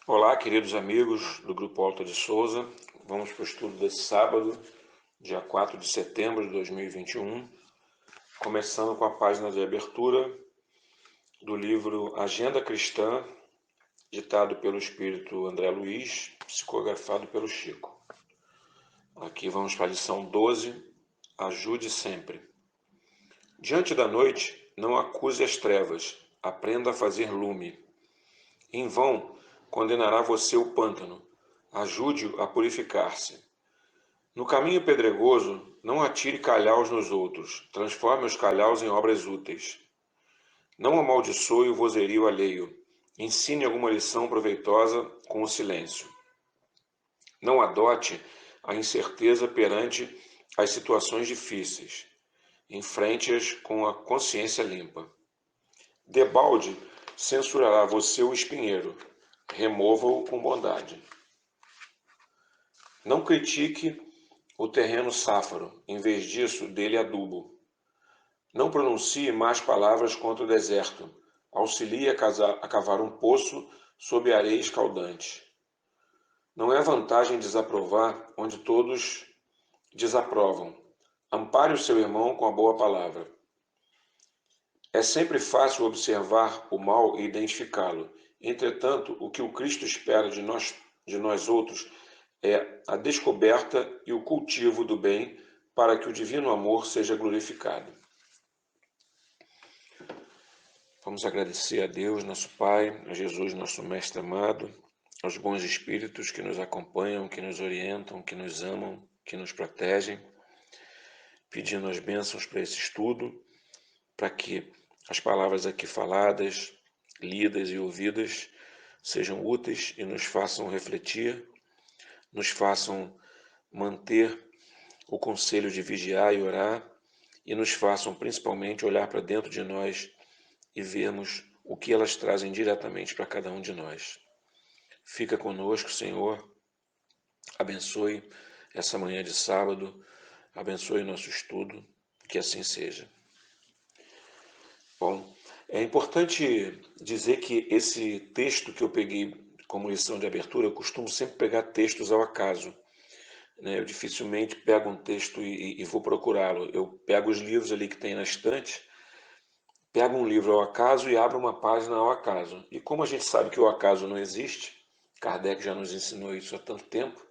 Olá, queridos amigos do Grupo Alta de Souza. Vamos para o estudo desse sábado, dia 4 de setembro de 2021, começando com a página de abertura do livro Agenda Cristã, ditado pelo espírito André Luiz, psicografado pelo Chico. Aqui vamos para a lição 12, Ajude sempre. Diante da noite, não acuse as trevas, aprenda a fazer lume. Em vão condenará você o pântano, ajude-o a purificar-se. No caminho pedregoso, não atire calhaus nos outros, transforme os calhaus em obras úteis. Não amaldiçoe o vozerio alheio, ensine alguma lição proveitosa com o silêncio. Não adote a incerteza perante as situações difíceis, enfrente-as com a consciência limpa. Debalde censurará você o espinheiro, remova-o com bondade. Não critique o terreno sáfaro, em vez disso, dele adubo. Não pronuncie más palavras contra o deserto, auxilie a cavar um poço sob areia escaldante. Não é vantagem desaprovar onde todos desaprovam. Ampare o seu irmão com a boa palavra. É sempre fácil observar o mal e identificá-lo. Entretanto, o que o Cristo espera de nós outros é a descoberta e o cultivo do bem para que o divino amor seja glorificado. Vamos agradecer a Deus, nosso Pai, a Jesus, nosso Mestre amado, aos bons espíritos que nos acompanham, que nos orientam, que nos amam, que nos protegem, pedindo as bênçãos para esse estudo, para que as palavras aqui faladas, lidas e ouvidas sejam úteis e nos façam refletir, nos façam manter o conselho de vigiar e orar e nos façam principalmente olhar para dentro de nós e vermos o que elas trazem diretamente para cada um de nós. Fica conosco, Senhor, abençoe essa manhã de sábado, abençoe nosso estudo, que assim seja. Bom, é importante dizer que esse texto que eu peguei como lição de abertura, eu costumo sempre pegar textos ao acaso. Eu dificilmente pego um texto e vou procurá-lo. Eu pego os livros ali que tem na estante, pego um livro ao acaso e abro uma página ao acaso. E como a gente sabe que o acaso não existe, Kardec já nos ensinou isso há tanto tempo,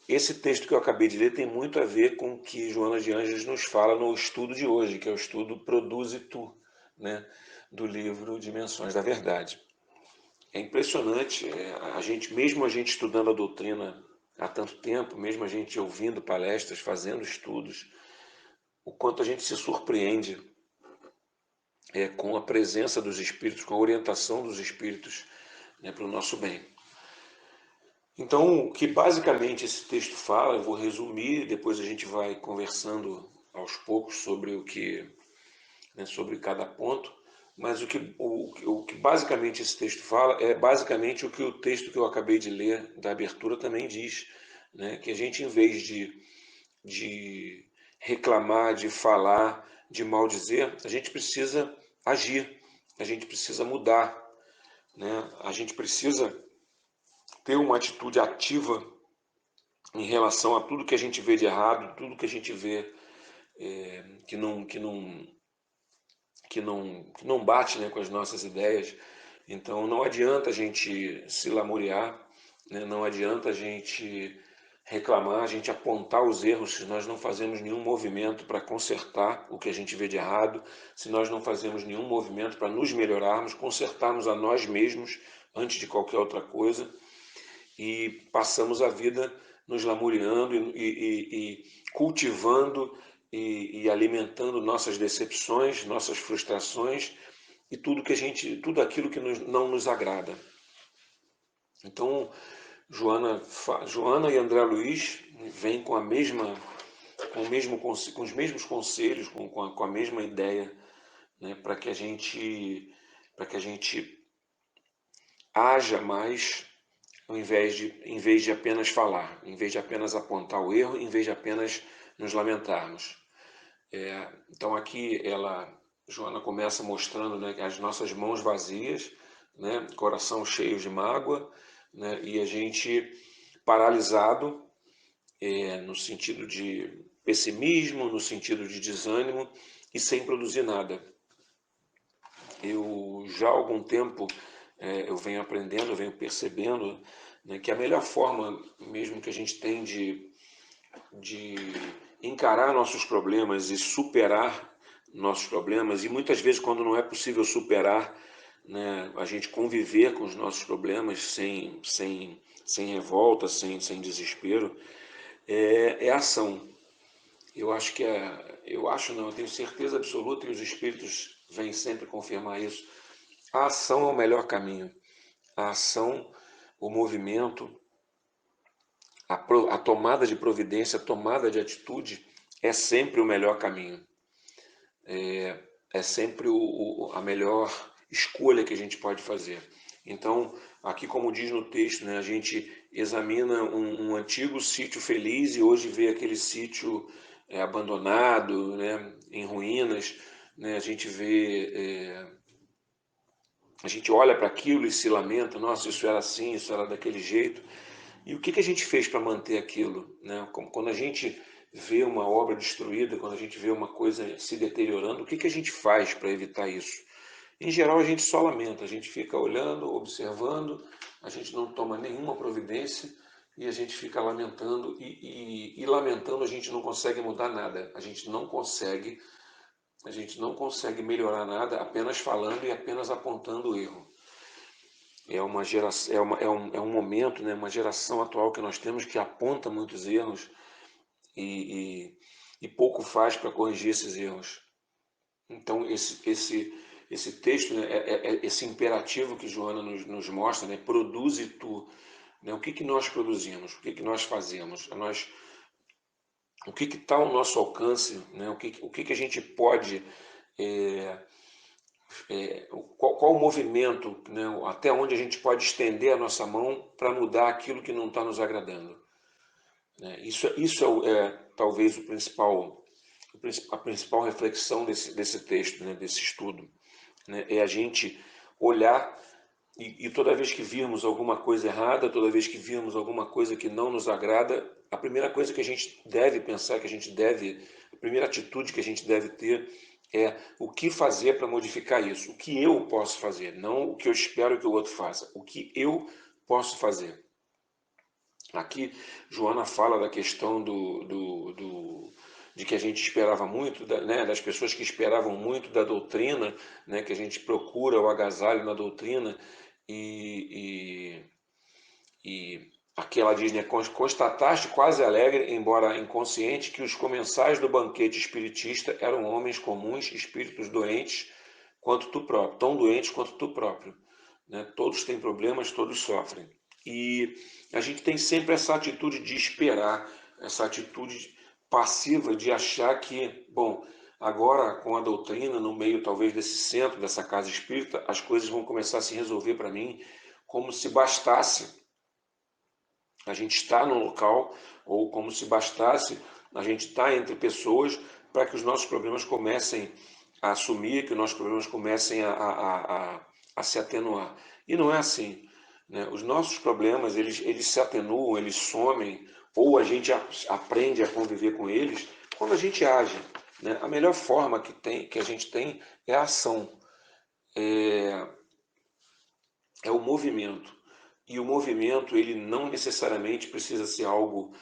esse texto que eu acabei de ler tem muito a ver com o que Joana de Ângeles nos fala no estudo de hoje, que é o estudo Produze Tu, do livro Dimensões da Verdade. É impressionante, mesmo a gente estudando a doutrina há tanto tempo, mesmo a gente ouvindo palestras, fazendo estudos, o quanto a gente se surpreende com a presença dos espíritos, com a orientação dos espíritos para o nosso bem. Então, o que basicamente esse texto fala, eu vou resumir, depois a gente vai conversando aos poucos sobre sobre cada ponto, mas o que basicamente esse texto fala é basicamente o que o texto que eu acabei de ler da abertura também diz, que a gente, em vez de reclamar, de falar, de maldizer, a gente precisa agir, a gente precisa mudar, a gente precisa ter uma atitude ativa em relação a tudo que a gente vê de errado, tudo que a gente vê que não bate com as nossas ideias. Então não adianta a gente se lamuriar, não adianta a gente reclamar, a gente apontar os erros se nós não fazemos nenhum movimento para consertar o que a gente vê de errado, se nós não fazemos nenhum movimento para nos melhorarmos, consertarmos a nós mesmos antes de qualquer outra coisa, e passamos a vida nos lamuriando e cultivando e alimentando nossas decepções, nossas frustrações e tudo aquilo que não nos agrada. Então, Joana e André Luiz vêm com os mesmos conselhos, com a mesma ideia, para que a gente haja mais, em vez de apenas falar, em vez de apenas apontar o erro, em vez de apenas nos lamentarmos. Então aqui Joana começa mostrando as nossas mãos vazias, né? Coração cheio de mágoa, né? E a gente paralisado, no sentido de pessimismo, no sentido de desânimo e sem produzir nada. Eu já há algum tempo eu venho aprendendo, eu venho percebendo, né, que a melhor forma mesmo que a gente tem de encarar nossos problemas e superar nossos problemas, e muitas vezes quando não é possível superar, né, a gente conviver com os nossos problemas sem revolta, sem desespero, é ação. Eu acho que eu acho não, eu tenho certeza absoluta e os espíritos vêm sempre confirmar isso. A ação é o melhor caminho. A ação, o movimento, a tomada de providência, a tomada de atitude é sempre o melhor caminho. É sempre a melhor escolha que a gente pode fazer. Então, aqui como diz no texto, né, a gente examina um antigo sítio feliz e hoje vê aquele sítio abandonado, né, em ruínas, né, a gente vê, a gente olha para aquilo e se lamenta, nossa, isso era assim, isso era daquele jeito. E o que a gente fez para manter aquilo, né? Quando a gente vê uma obra destruída, quando a gente vê uma coisa se deteriorando, o que a gente faz para evitar isso? Em geral, a gente só lamenta, a gente fica olhando, observando, a gente não toma nenhuma providência e a gente fica lamentando e lamentando a gente não consegue mudar nada, a gente não consegue melhorar nada apenas falando e apenas apontando o erro. É uma geração, é um momento, né, uma geração atual que nós temos que aponta muitos erros e pouco faz para corrigir esses erros. Então esse texto, né, esse imperativo que Joana nos mostra, né, produze tu, né, o que nós produzimos, o que nós fazemos, o que está ao nosso alcance, né, o que a gente pode qual o movimento, né, até onde a gente pode estender a nossa mão para mudar aquilo que não está nos agradando. Né? Isso talvez a principal reflexão desse texto, né, desse estudo. Né? É a gente olhar e toda vez que virmos alguma coisa errada, toda vez que virmos alguma coisa que não nos agrada, a primeira coisa que a gente deve pensar, a primeira atitude que a gente deve ter é o que fazer para modificar isso. O que eu posso fazer, não o que eu espero que o outro faça. O que eu posso fazer. Aqui, Joana fala da questão de que a gente esperava muito, né, das pessoas que esperavam muito da doutrina, né, que a gente procura o agasalho na doutrina, e, aqui ela diz, né, constataste quase alegre, embora inconsciente, que os comensais do banquete espiritista eram homens comuns, espíritos doentes, quanto tu próprio, tão doentes quanto tu próprio. Né? Todos têm problemas, todos sofrem. E a gente tem sempre essa atitude de esperar, essa atitude passiva de achar que, bom, agora com a doutrina, no meio talvez desse centro, dessa casa espírita, as coisas vão começar a se resolver para mim, como se bastasse a gente estar no local, ou como se bastasse a gente estar entre pessoas para que os nossos problemas comecem a assumir, que os nossos problemas comecem a se atenuar. E não é assim. Né? Os nossos problemas, eles se atenuam, eles somem, ou a gente aprende a conviver com eles quando a gente age. Né? A melhor forma que a gente tem é a ação, é o movimento. E o movimento, ele não necessariamente precisa ser algo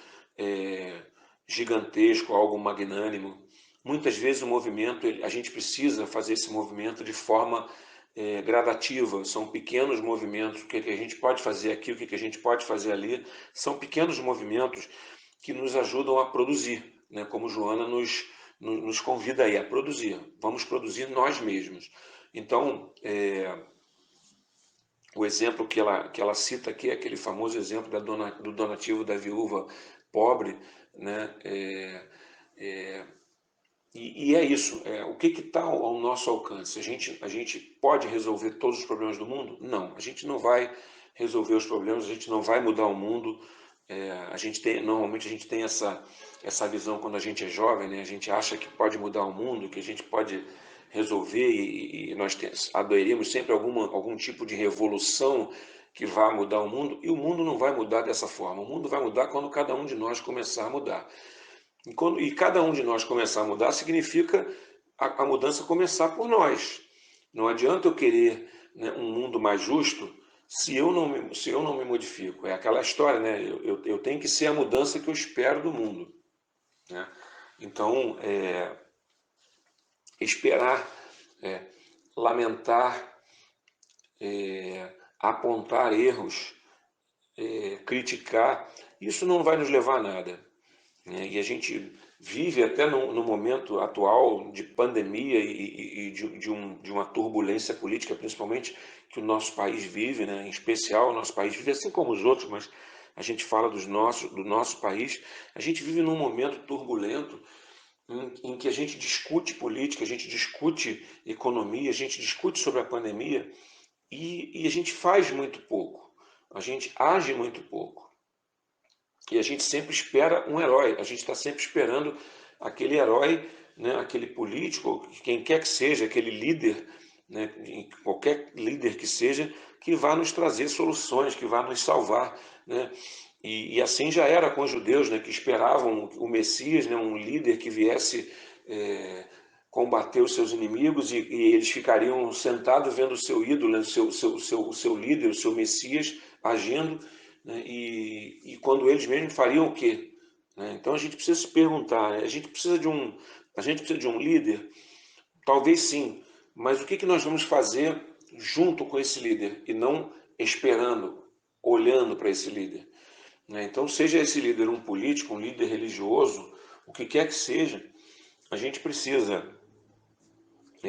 gigantesco, algo magnânimo. Muitas vezes o movimento, a gente precisa fazer esse movimento de forma gradativa. São pequenos movimentos. O que a gente pode fazer aqui, o que a gente pode fazer ali. São pequenos movimentos que nos ajudam a produzir, né? Como Joana nos convida aí a produzir. Vamos produzir nós mesmos. Então, o exemplo que ela cita aqui é aquele famoso exemplo do donativo da viúva pobre, né? E é isso. O que está ao nosso alcance? A gente pode resolver todos os problemas do mundo? Não. A gente não vai resolver os problemas, a gente não vai mudar o mundo. Normalmente a gente tem essa visão quando a gente é jovem, né? A gente acha que pode mudar o mundo, que a gente pode resolver e nós aderiremos sempre a algum tipo de revolução que vá mudar o mundo, e o mundo não vai mudar dessa forma. O mundo vai mudar quando cada um de nós começar a mudar. E cada um de nós começar a mudar significa a mudança começar por nós. Não adianta eu querer, né, um mundo mais justo se eu não me modifico. É aquela história, né? Eu tenho que ser a mudança que eu espero do mundo, né? Então, esperar, lamentar, apontar erros, criticar, isso não vai nos levar a nada, né? E a gente vive até no momento atual de pandemia e de uma turbulência política, principalmente que o nosso país vive, né? Em especial o nosso país vive, assim como os outros, mas a gente fala do nosso país. A gente vive num momento turbulento em que a gente discute política, a gente discute economia, a gente discute sobre a pandemia e a gente faz muito pouco, a gente age muito pouco. E a gente sempre espera um herói, a gente está sempre esperando aquele herói, né, aquele político, quem quer que seja, aquele líder, né, qualquer líder que seja, que vá nos trazer soluções, que vá nos salvar, né? E assim já era com os judeus, né, que esperavam o Messias, né, um líder que viesse combater os seus inimigos e eles ficariam sentados vendo o seu ídolo, né, o seu líder, o seu Messias agindo, né, e quando eles mesmos fariam o quê? Né? Então a gente precisa se perguntar, né? A gente precisa de um líder? Talvez sim, mas o que nós vamos fazer junto com esse líder e não esperando, olhando para esse líder? Né? Então, seja esse líder um político, um líder religioso, o que quer que seja, a gente precisa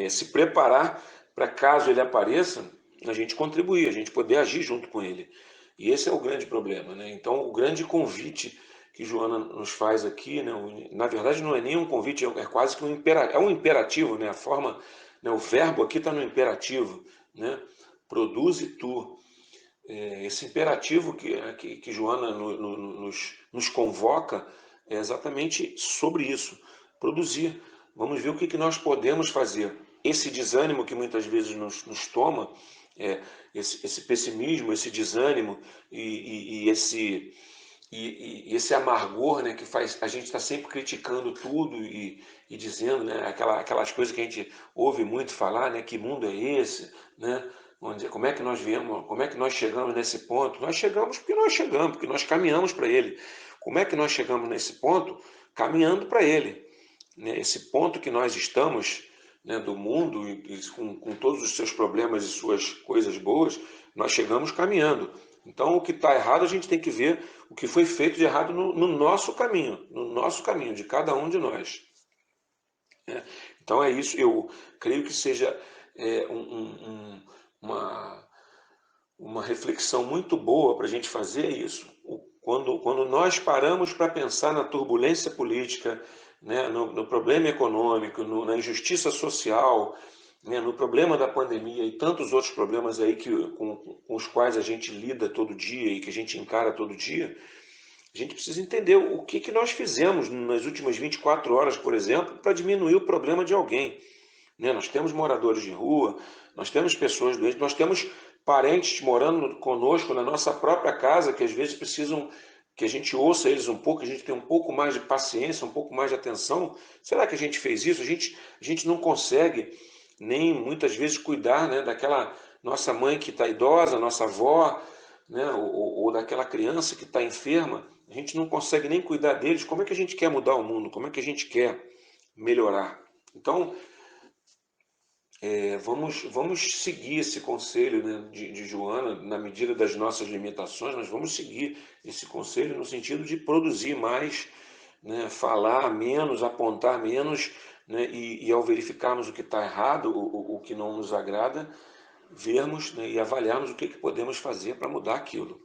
se preparar para, caso ele apareça, a gente contribuir, a gente poder agir junto com ele. E esse é o grande problema, né? Então, o grande convite que Joana nos faz aqui, né, na verdade não é nem um convite, é quase que um imperativo, né? A forma, né, o verbo aqui está no imperativo, né? Produze tu. Esse imperativo que Joana nos convoca é exatamente sobre isso, produzir. Vamos ver o que nós podemos fazer. Esse desânimo que muitas vezes nos toma, esse pessimismo, esse desânimo e esse amargor, né, que faz a gente estar sempre criticando tudo e dizendo, né, aquelas coisas que a gente ouve muito falar, né, que mundo é esse, né? Como é que nós viemos, como é que nós chegamos nesse ponto? Nós chegamos, porque nós caminhamos para ele. Como é que nós chegamos nesse ponto? Caminhando para ele, né? Esse ponto que nós estamos, né, do mundo, com todos os seus problemas e suas coisas boas, nós chegamos caminhando. Então, o que está errado, a gente tem que ver o que foi feito de errado no nosso caminho, de cada um de nós, né? Então, é isso. Eu creio que seja uma, uma reflexão muito boa para a gente fazer isso. Quando nós paramos para pensar na turbulência política, né, no problema econômico, na injustiça social, né, no problema da pandemia e tantos outros problemas aí com os quais a gente lida todo dia e que a gente encara todo dia, a gente precisa entender o que nós fizemos nas últimas 24 horas, por exemplo, para diminuir o problema de alguém, né? Nós temos moradores de rua, nós temos pessoas doentes, nós temos parentes morando conosco na nossa própria casa que às vezes precisam que a gente ouça eles um pouco, que a gente tenha um pouco mais de paciência, um pouco mais de atenção. Será que a gente fez isso? A gente não consegue nem muitas vezes cuidar, né, daquela nossa mãe que está idosa, nossa avó, né, ou daquela criança que está enferma. A gente não consegue nem cuidar deles. Como é que a gente quer mudar o mundo? Como é que a gente quer melhorar? Então, vamos seguir esse conselho, né, de Joana, na medida das nossas limitações, mas vamos seguir esse conselho no sentido de produzir mais, né, falar menos, apontar menos, né, e ao verificarmos o que está errado, o que não nos agrada, vermos, né, e avaliarmos o que podemos fazer para mudar aquilo.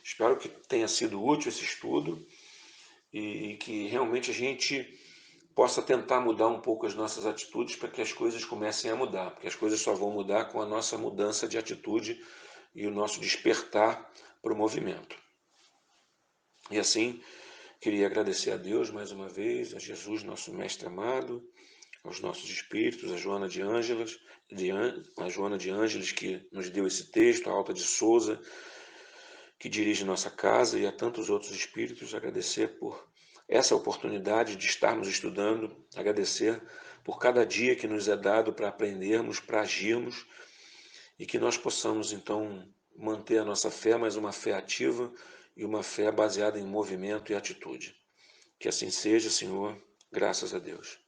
Espero que tenha sido útil esse estudo e que realmente a gente possa tentar mudar um pouco as nossas atitudes para que as coisas comecem a mudar, porque as coisas só vão mudar com a nossa mudança de atitude e o nosso despertar para o movimento. E assim, queria agradecer a Deus mais uma vez, a Jesus, nosso Mestre amado, aos nossos espíritos, a Joana de Ângeles, que nos deu esse texto, a Alta de Souza, que dirige nossa casa, e a tantos outros espíritos, agradecer por essa oportunidade de estarmos estudando, agradecer por cada dia que nos é dado para aprendermos, para agirmos, e que nós possamos, então, manter a nossa fé, mas uma fé ativa e uma fé baseada em movimento e atitude. Que assim seja, Senhor, graças a Deus.